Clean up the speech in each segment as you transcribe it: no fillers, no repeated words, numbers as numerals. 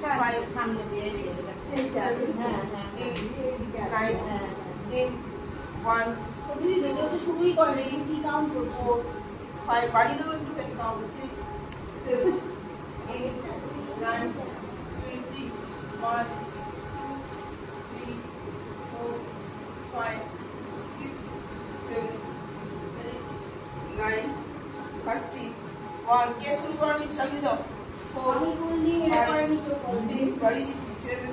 5 সামনে দিয়ে 6 এইটা 7 হ্যাঁ 8 হ্যাঁ 9 10 1 প্রতিদিন যেহেতু শুরুই করে কি কাউন্ট করছো 4 5 বাড়ি দেবো একটুখানি কাউন্ট 6 7 8 9 20 1 3 4 5 6 7 8 9 30 1 কে শুরু করেনি লাগিয়ে দাও 4 আমি বললি এটা করেনি তো 6 বাড়ি দিচ্ছি 7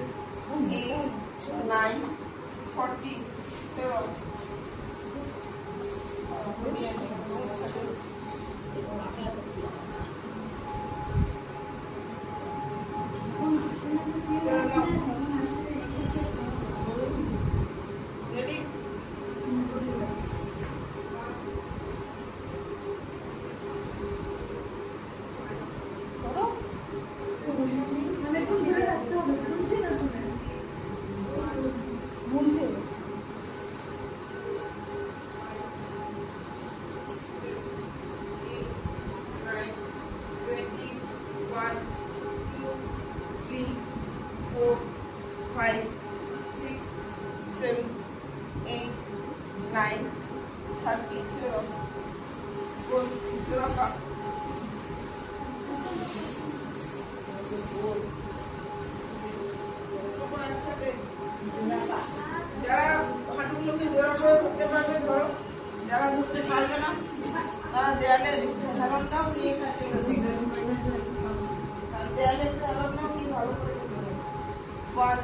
8 9 40 চলো রেডি মানে 1 2 3 4 5 6 7 8 9 30 ছেড়ে দাও গোল ভিতরে রাখা তোমরা একসাথে যারা হাঁটুগুলোকে জোড়া করে ধরতে পারবে ধরো, যারা ধরতে পারবে না তারা দেয়ালে ঢালান দাও দিয়ে কাছে দেয়ালে ঢালান দাও দিয়ে ভালো করে 1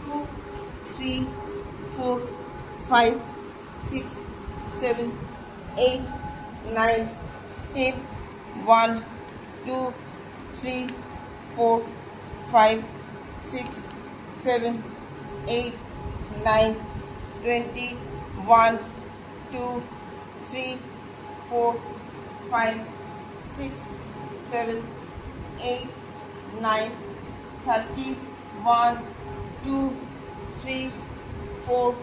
2 3 4 5 6 7 8 9 10 1 2 3 4 5 6 7 8 9 20 1 2 3 4 5 6 7 8 9 30 1 2 3 4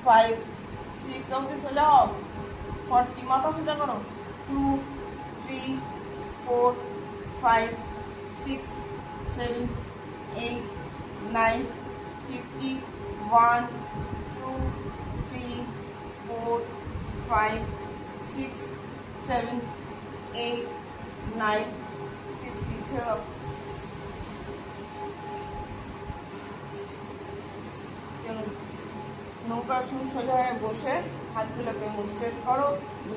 5 6 তাহলে সোজা হও 40 মাথা সোজা করো 2 3 4 5 6 7 8 9 50 1 2 3 4 5 6 7 8 9 60 ছেড়ে দাও চলো নৌকার শুরু সোজা হয়ে বসে হাতগুলোকে স্ট্রেট করো,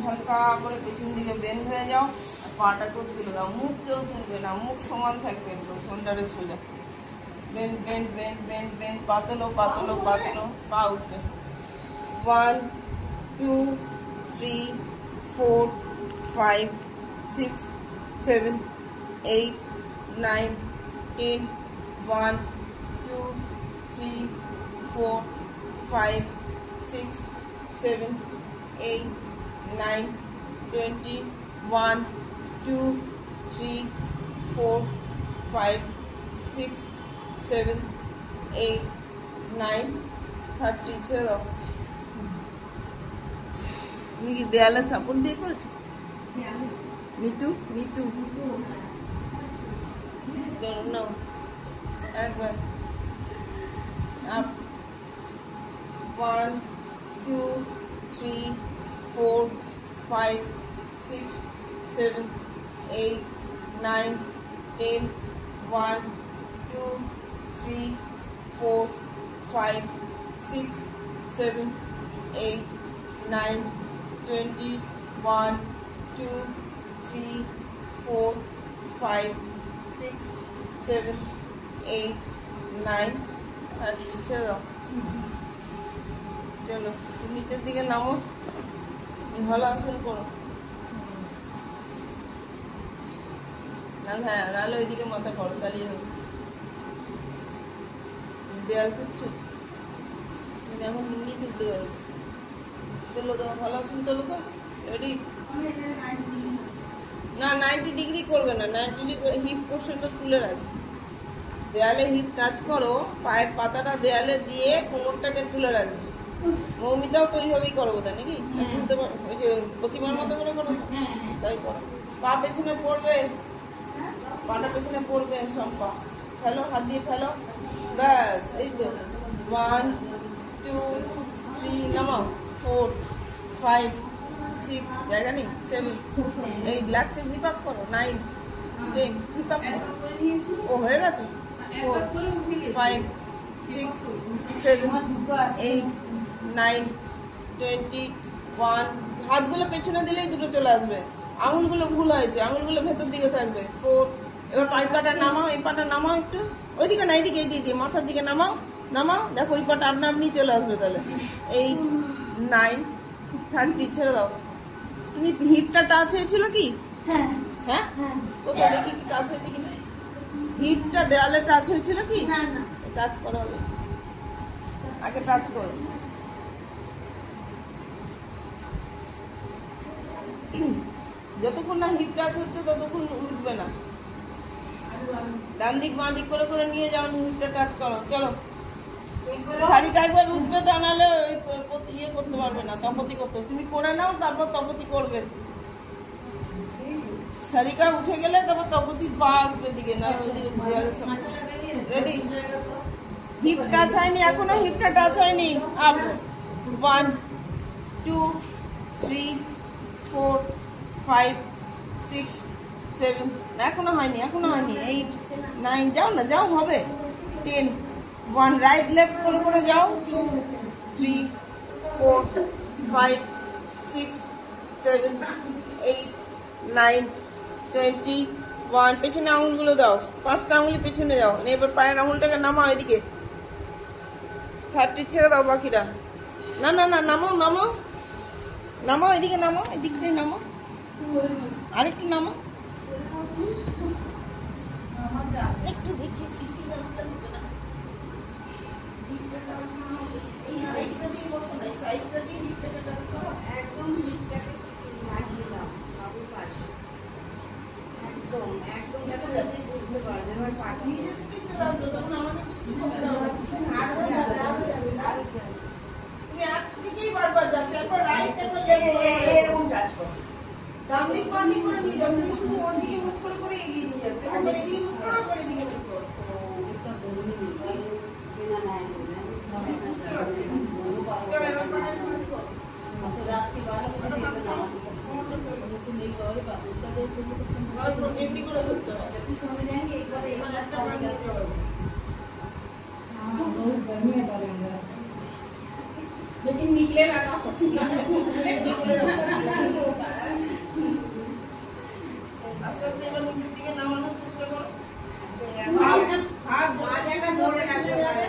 হালকা করে পেছন দিকে বেন্ড হয়ে যাও আর পাটাকেও তুলে দাও, মুখ কেউ তুলবে না, মুখ সমান থাকবে একদম শোল্ডারের সোজা bend bend bend bend bend পাতলো পাতলো পাতলো পা উঠবে 1 2 3 4 5 6 7 8 9 10 1 2 3 4 5 6 7 8 9 20 1 2 3 4 5 6 7 8 9 30 ছেড়ে দাও তুমি কি দেয়ালে সাপোর্ট দিয়ে করেছো নিতু নিতু চলো নাও একবার আপ 1 2 3 4 5 6 7 8 9 10 1 2 3 4 5 6 7 8 9 20 1 2 3 4 5 6 7 8 9 30 ছেড়ে দাও চলো তুমি নিচের দিকে নামো হলাসন করো হ্যাঁ নাহলে ওইদিকে মাথা করো তাহলেই হবে তুমি দেয়াল খুঁজছো তুমি এখন লুঙ্গি তুলতে পারো তোলো তো হলাসন তোলো তো রেডি না 90 ডিগ্রি করবে না 90 ডিগ্রি করে হিপ পোর্শনটা তুলে রাখবে দেয়ালে হিপ টাচ করো পায়ের পাতাটা দেয়ালে দিয়ে কোমরটাকে তুলে রাখবে মৌমিতাও তো ওইভাবেই করো বোধ নাকি বুঝতে পারো ওই যে প্রতিমার মতো করে করো তাই করো পা পেছনে পড়বে পাটা পেছনে পড়বে সব পা ঠেলো হাত দিয়ে ঠেলো ব্যাস এই তো 1 2 3 নামাও 4 5 6 জায়গা নেই 7 এই লাগছে হিপ আপ করো 9 10 হিপ আপ ও হয়ে গেছে 4 5 6 7 8 9 20 1 হাতগুলো পেছনে দিলেই দুটো চলে আসবে আঙুলগুলো ভুল হয়েছে আঙুলগুলো ভেতর দিকে থাকবে 4 এবার পাটা নামাও এই পাটা নামাও একটু ওইদিকে না এইদিকে এই দিকে মাথার দিকে নামাও নামাও দেখো ওই পাটা আপনা আপনি চলে আসবে তাহলে 8 9 30 ছেড়ে দাও তুমি হিপটা টাচ হয়েছিল কি হ্যাঁ হ্যাঁ কোথায় দেখি কি টাচ হয়েছে কি হিপটা দেওয়ালে টাচ হয়েছিল কি না না টাচ করো আগে টাচ করো যতক্ষণ না হিপ টাচ হচ্ছে ততক্ষণ উঠবে না ডান দিক বাঁ দিক করে করে নিয়ে যাও হিপটা টাচ করো চলো শাড়িটা একবার উঠবে তা নাহলে ইয়ে করতে পারবে না তপতি করতে তুমি করে নাও তারপর তপতি করবে সারিকা উঠে গেলে তারপর তপতির পা আসবে দিকে না ওইদিকে রেডি হিপ টাচ হয়নি এখনো হিপটা টাচ হয়নি আপ 1 2 3 4 5 6 7 এখনো হয়নি 8 9 যাও না যাও হবে 10 1 রাইট লেফট করে যাও 2 3 4 5 6 7 8 9 20 1 পেছনে আঙুলগুলো দাও 5টা আঙুলি পেছনে দাও এবার পায়ের আঙুলটাকে নামাও এদিকে 30 ছেড়ে দাও বাকিটা না না না নামাও নামাও নামাও এদিকে নামাও এদিকটাই নামাও আরেকটু নামাও একটু দেখিয়েছি এই সাইডটা দিয়ে বসো না এই সাইডটা দিয়ে হিপটাকে টাচ করো একদম হিপটাকে লাগিয়ে দাও বাবুর পাশে একদম একদম যাতে যাতে বুঝতে পারবে আমার পাটি নিজে থেকে চলে তখন আমাকে কিছু করতে হবে তুমি এক দিকেই বারবার যাচ্ছ এরপর রাইট একবার এরকম টাচ করো ডান দিক বাঁ দিক করে নিয়ে যাও তুমি শুধু ওর দিকে মুখ করে এগিয়ে নিয়ে যাচ্ছ একবার এদিকে মুখ করো একবার এদিকে মুখ করো এমনি করে ধরতে হবে একটা বানিয়ে দেওয়া लेकिन निकलेगा ना আস্তে আস্তে এবার নিচের দিকে নামানোর চেষ্টা করো হাত বাজাটা ধরে রাখতে যাবে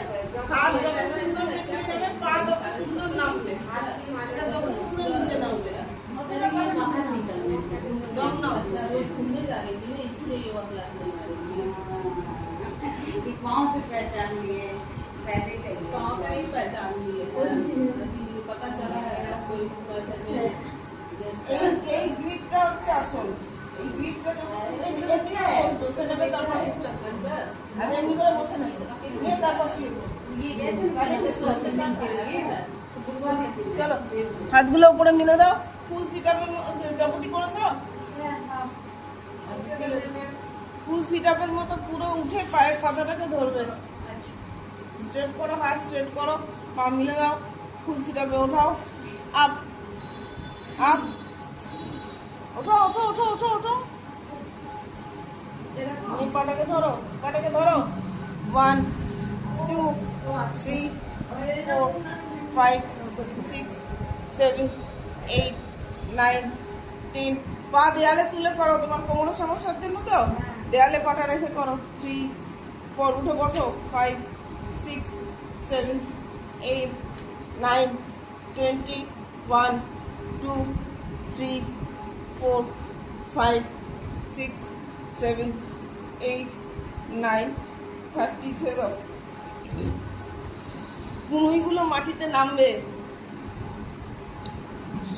হাত যত সুন্দর পেছনে যাবে পা তত সুন্দর নামবে এটা তত সুন্দর নিচে নামবে दम ना अच्छा वो घूमने जा रही थी ना इसलिए योगा क्लास में आ रही थी पाँव से पहचान लिए पहले कहीं पाँव का ही पहचान लिए पता चला है कोई এই গ্রিপটা হচ্ছে আসল এই গ্রিপটা এই যে একটা বসবো সেটাকে তারপর একটা থাকবে আর এমনি করে বসে না নিয়ে তারপর শুয়ে ये पहले से सोच के लगे চলো হাতগুলো উপরে মিলে দাও ফুল সিটআপের দেবতি করেছো ফুল সিটআপের মতো পুরো উঠে পায়ের পাতাটাকে ধরবে স্ট্রেট করো হাত স্ট্রেট করো পা মিলে দাও ফুল সিটআপে ওঠাও আপ আপ ওঠাও ওঠো ওঠো ওঠো ওঠো এই পাটাকে ধরো 1 2 3 4 5 6 7 8 9 10 পা দেয়ালে তুলে করো তোমার কোমরের সমস্যার জন্য তো দেয়ালে পাটা রেখে করো 3 4 উঠে বসো 5 6 7 8 9 20 1 2 3 4 5 6 7 8 9 30 ছেড়ে দাও কুনুইগুলো মাটিতে নামবে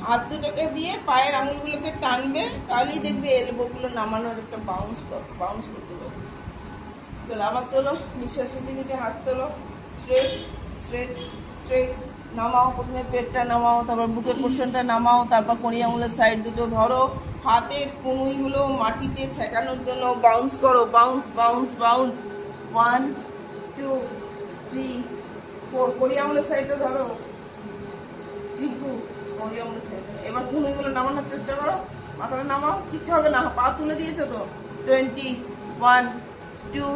হাত দুটোকে দিয়ে পায়ের আঙুলগুলোকে টানবে তাহলেই দেখবে এলবোগুলো নামানোর একটা বাউন্স করতে পারবে চলো আবার তোলো নিঃশ্বাস নিতে নিতে হাত তোলো স্ট্রেচ স্ট্রেচ স্ট্রেচ নামাও প্রথমে পেটটা নামাও তারপর বুকের পোর্শনটা নামাও তারপর কড়ি আঙুলের সাইড দুটো ধরো হাতের কনুইগুলো মাটিতে ঠেকানোর জন্য বাউন্স করো বাউন্স বাউন্স বাউন্স 1 2 3 4 কড়ি আঙুলের সাইডটা ধরো টিকু কড়ি আঙুলের সাইডটা এবার কনুইগুলো নামানোর চেষ্টা করো মাথাটা নামাও কিচ্ছু হবে না পা তুলে দিয়েছো তো 20 1 2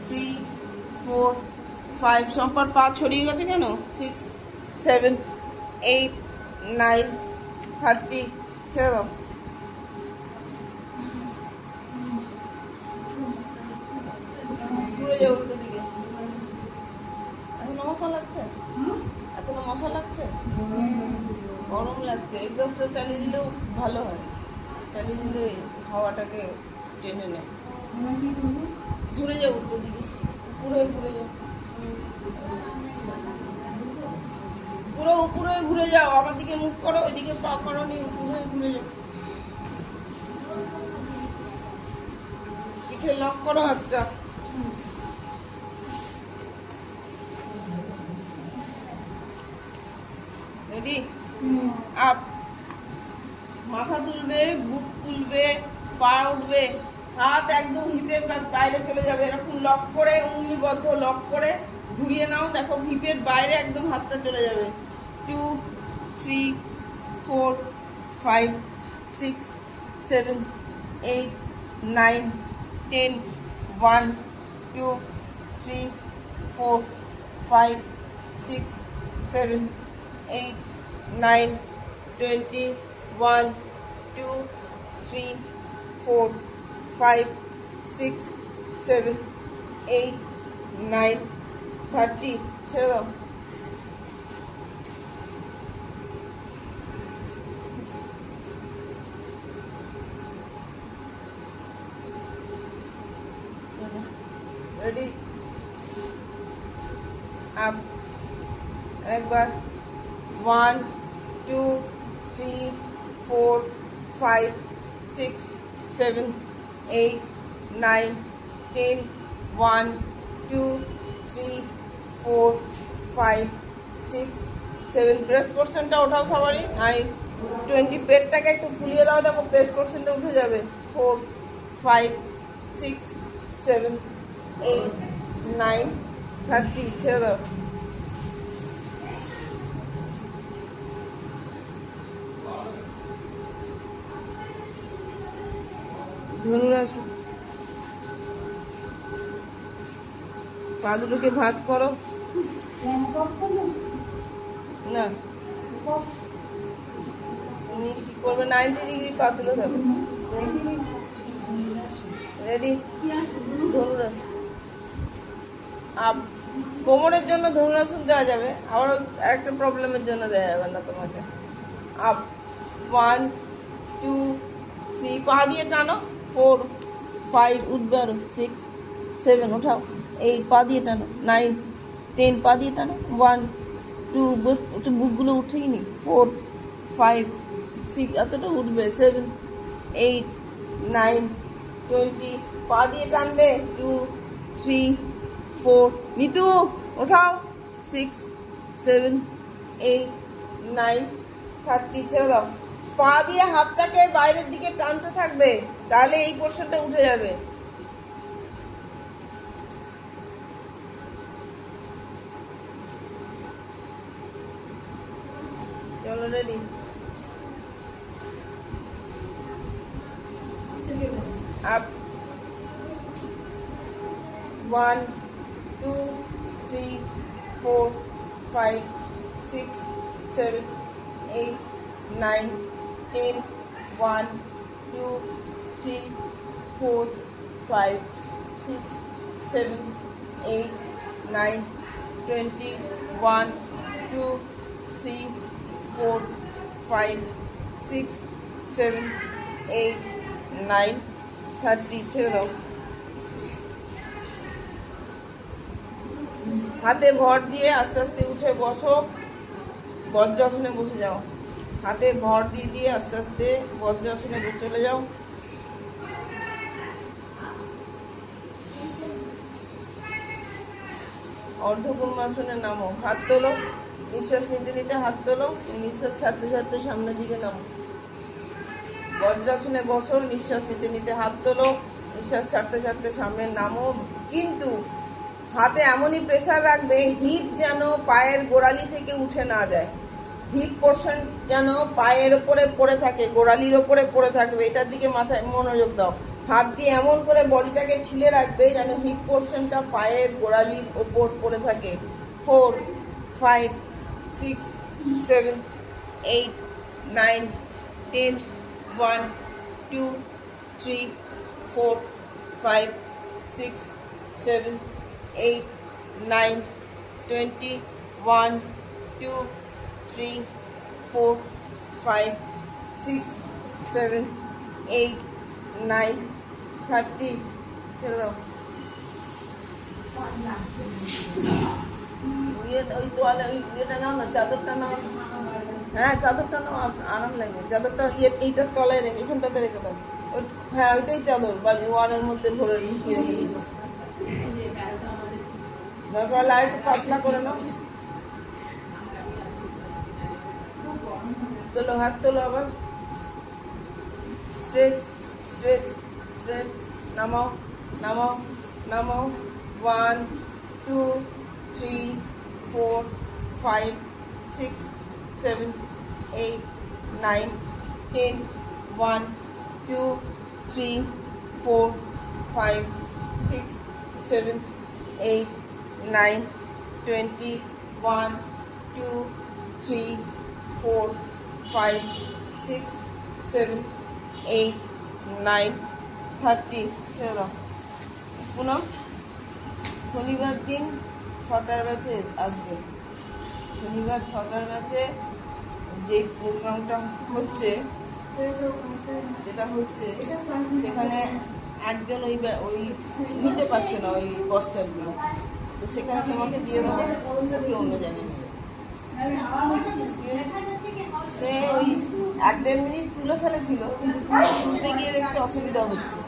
3 4 5 সম্পর পা ছড়িয়ে গেছে কেন 6 7 8 9 30 ছেড়ে দাও ঘুরে যাও উল্টো দিকে এখনো মশা লাগছে এখনো মশা লাগছে গরম লাগছে এক্সস্টটা চালিয়ে দিলেও ভালো হয় চালিয়ে দিলে হাওয়াটাকে টেনে নেয় ঘুরে যাও উল্টো দিকে ঘুরে যাও পুরো উপরে ঘুরে যাও আমার দিকে মুখ করো ওইদিকে পা করো নি ঘুরে যাও পিঠে লক করো হাতটা রেডি আপ মাথা তুলবে বুক তুলবে পা উঠবে, হাত একদম হিপের বাইরে চলে যাবে, এরকম লক করে উঙ্গলিবদ্ধ লক করে ঘুরিয়ে নাও, দেখো হিপের বাইরে একদম হাতটা চলে যাবে। 2 3 4 5 6 7 8 9 10 1 2 3 4 5 6 7 8 9 20 1 2 3 4 5 6 7 8 9 30 ছেড়ে দাও। রেডি, আপ, একবার 1 2 3 4 5 6 7 8 9 10 1 2 3 4 5 6 7 ব্রেস্ট পোর্শনটা ওঠাও সবারই। 9 20 পেটটাকে একটু ফুলিয়ে দাও, দেখো ব্রেস্ট পোর্শনটা উঠে যাবে। 4 5 6 7 8 9 30 ছেড়ে দাও। ধনুরাসন, পা দুটোকে ভাঁজ করো। না, তুমি কি করবে? 90 ডিগ্রি পা তুলে থাকো। রেডি, ধনুরাসন। আপ, কোমরের জন্য ধনুরাসন দেওয়া যাবে, আবার একটা প্রবলেমের জন্য দেওয়া যাবে না তোমাকে। আপ, 1 2 3 পা দিয়ে টানো। 4 5 উঠবে আরো। 6 7 ওঠাও। 8 পা দিয়ে টানো। 9 10 পা দিয়ে টানো। 1 2 বুকগুলো উঠেই নি। 4 5 6 এতটা উঠবে। 7 8 9 20 পা দিয়ে টানবে। 2 3 4 নিতু ওঠাও। 6 7 8 9 30 ছেড়ে দাও। পা দিয়ে হাতটাকে বাইরের দিকে টানতে থাকবে, তাহলে এই পোর্শনটা উঠে যাবে। চলো রেডি, আপ, 1 2 3 4 5 6 7 8 9 10 1 2 3 4 5 6 7 8 9 20 1 2 3 4 5 6 7 8 9 30 ছেড়ে দাও। হাতে ভর দিয়ে আস্তে আস্তে উঠে বসো, বজ্রাসনে বসে যাও। হাতে ভর দিয়ে দিয়ে আস্তে আস্তে বজ্রাসনে চলে যাও। অর্ধকুর্মাসনে নামো, হাত তোলো, নিঃশ্বাস নিতে নিতে হাত তোলো, নিঃশ্বাস ছাড়তে ছাড়তে সামনের দিকে নামো। বজ্রাসনে বসো, নিঃশ্বাস নিতে নিতে হাত তোলো, নিঃশ্বাস ছাড়তে ছাড়তে সামনে নামো। কিন্তু হাতে এমনই প্রেসার রাখবে হিপ যেন পায়ের গোড়ালি থেকে উঠে না যায়। হিপ পোর্শন যেন পায়ের ওপরে পড়ে থাকে, গোড়ালির ওপরে পড়ে থাকবে, এটার দিকে মাথায় মনোযোগ দাও। হাত দিয়ে এমন করে বডিটাকে ঠিলে রাখবে যেন হিপ পোর্শনটা পায়ের গোড়ালির ওপর পড়ে থাকে। 4 5 6 7 8 9 10 1 2 3 4 5 6 7 8 9 20 1 2 3 4 5 6 7 8 9 30 ছেড়ে দাও। ওই তোয়ালে ওইটা নাও না, চাদরটা নাও। হ্যাঁ চাদরটা নাও, আরাম লাগবে। চাদরটা এইটার তলায় রেখে, এখানটাতে রেখে দাও। হ্যাঁ ওইটাই চাদর, বাড়ি ওয়ানের মধ্যে ভরে রেখে দিই। তারপর লাইট পাতলা করে নাও। তোলো, হাত তোলো, আবার স্ট্রেচ স্ট্রেচ স্ট্রেচ, নামাও নামাও নামাও, 1 2 3 4 5 6 7 8 9 10, 1 2 3 4 5 6 7 8 9 20, 1 2 3 4 5 6 7 8 9 30। ছেড়ে দাও। পুনম শনিবার দিন 6টার ব্যাচে আসবে। শনিবার 6টার ব্যাচে যে প্রোগ্রামটা হচ্ছে, যেটা হচ্ছে সেখানে একজন ওই নিতে পারছে না ওই পশ্চাৎগুলো, তো সেখানে তোমাকে দিয়ে দেবো, ওকে অন্য জায়গায় নিয়ে যাবো। সে ওই 1-1.5 মিনিট তুলে ফেলেছিল, কিন্তু তুলতে গিয়ে দেখছি অসুবিধা হচ্ছে।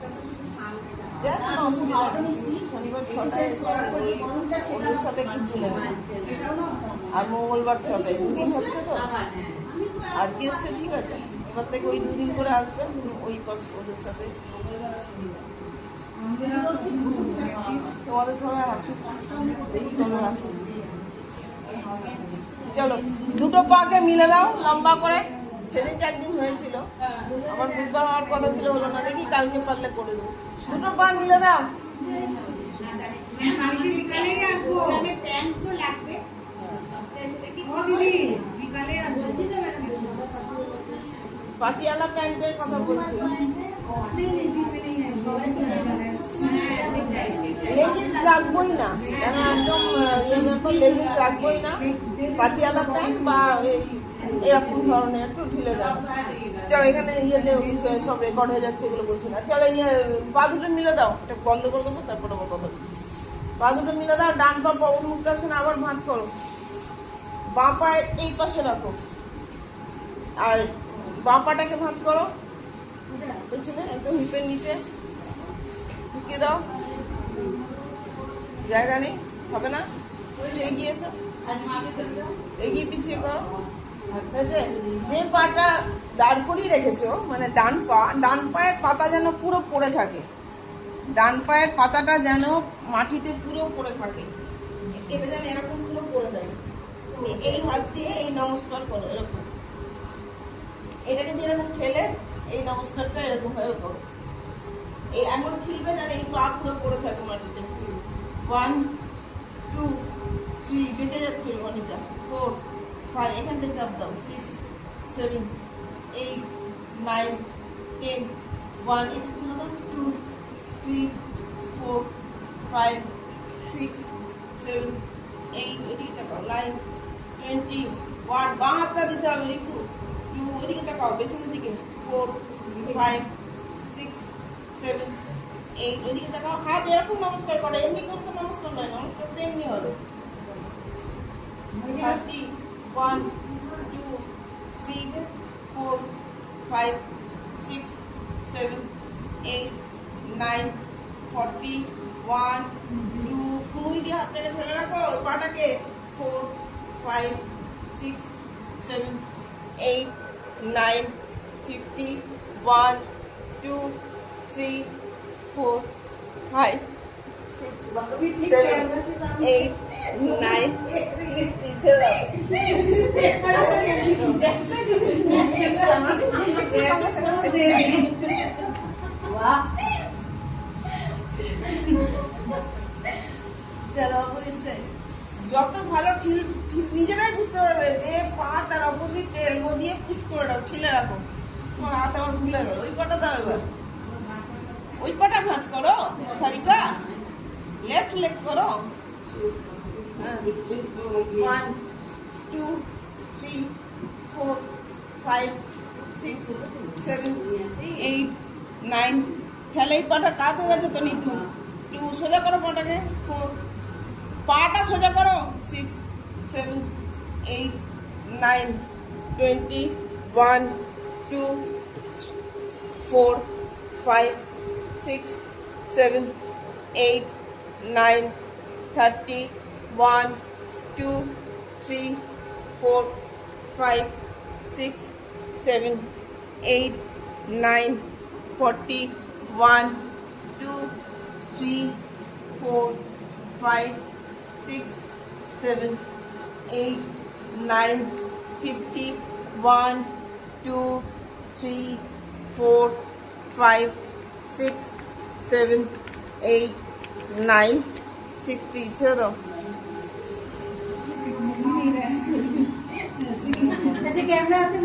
দেখ কোনো অসুবিধা নেই, শনিবার 6টায় এসে ওই ওদের সাথে একটু তুলে নেবে, আর মঙ্গলবার 6টায়, 2 দিন হচ্ছে তো। আজকে এসছে ঠিক আছে, এবার থেকে ওই 2 দিন করে আসবে ওই ওদের সাথে। তোমাদের সবাই হাসুক, দেখি চলো হাসুক। চলো দুটো পাকে মিলে দাও লম্বা করে। সেদিনকে একদিন হয়েছিল, আমার বুধবার হওয়ার কথা ছিল, হলো না। দেখি কালকে পারলে করে দেবো। দুটো পা মিলে দাও। পাটিয়ালা প্যান্টের কথা বলছিলাম। লেগিংস রাখবোই না, কেন একদম ব্যাপার, লেগিংস রাখবোই না। পাটিয়ালা প্যান্ট বা এরকম ধরনের একটু ঢিলে রাখবো। চলো এখানে ইয়েতে সব রেকর্ড হয়ে যাচ্ছে, এগুলো বলছি না। চলো পা দুটো মিলে দাও, এটা বন্ধ করে দেবো, তারপর আবার কথা বলছি। পা দুটো মিলে দাও, ডান পা উন্মুক্তাসনে আবার ভাঁজ করো, বাঁ পায়ের এই পাশে রাখো, আর বাঁ পাটাকে ভাঁজ করো পেছনে, একদম হিপের নিচে ঢুকিয়ে দাও। জায়গা নেই, হবে না, এগিয়ে এসো, এগিয়ে পিছিয়ে করো। হয়েছে? যে পাটা দাঁড় করিয়ে রেখেছো, মানে ডান পায়ের পাতা যেন পুরো পড়ে থাকে, ডান পায়ের পাতাটা যেন মাটিতে পুরো পড়ে থাকে, এটা যেন এরকম পুরো পড়ে থাকে। এই হাত দিয়ে এই নমস্কার করো, এরকম এটাকে দিয়ে এরকম ঠেলে এই নমস্কারটা এরকম ভাবে করো। এই এমন ঠেলবে যেন এই পা পুরো পড়ে থাকে মাটিতে। 1 2 3 বেঁধে যাচ্ছে অনিতা, 4 5 এখানটা চাপ দাও, 6 7 8 9 10, 1 এটা খুলে দাও, 2 3 4 5 6 7 8 ওদিকে তাকাও, লাইন 21 বাঁ হাতটা দিতে হবে রিকু, 2 ওদিকে তাকাও পেছনের দিকে, 4 5 6 7 8 ওদিকে তাকাও। হাত এরকম নমস্কার করো, এমনি করতে নমস্কার নয়, নমস্কার তো এমনি হবে। 30 1 2 3 4 5 6 7 8 9 40 1 2 কুনুই দিয়ে হাতটাকে ঠেলে রাখো, ওই পাটাকে 4 5 6 7 8 9 50 1 2 3 4 5 6 7 8 9 60 ছেড়ে যত ভালো নিজেরাই বুঝতে পারবে যে পা তার অপোজিট এলবো দিয়ে পুশ করে দাও, ঠেলে রাখো। তোমার হাত আমার ভুলে গেল, ওই পাটা দাও, এবার ওই পাটা ভাঁজ করো, সারিকা লেফট লেগ করো। 1 2 3 4 5 6 7 8 9 খেলে এই পাটা কাত হয়ে গেছে তো নিতু, 2 সোজা করো পাটাকে, 4 পাটা সোজা করো, 6 7 8 9 20 1 2 4 5 6 7 8 9 30 1 2 3 4 5 6 7 8 9 40 1 2 3 4 5 6 7 8 9 50 1 2 3 4 5 6 7 8 9 60 चलो अच्छा कैमरा आते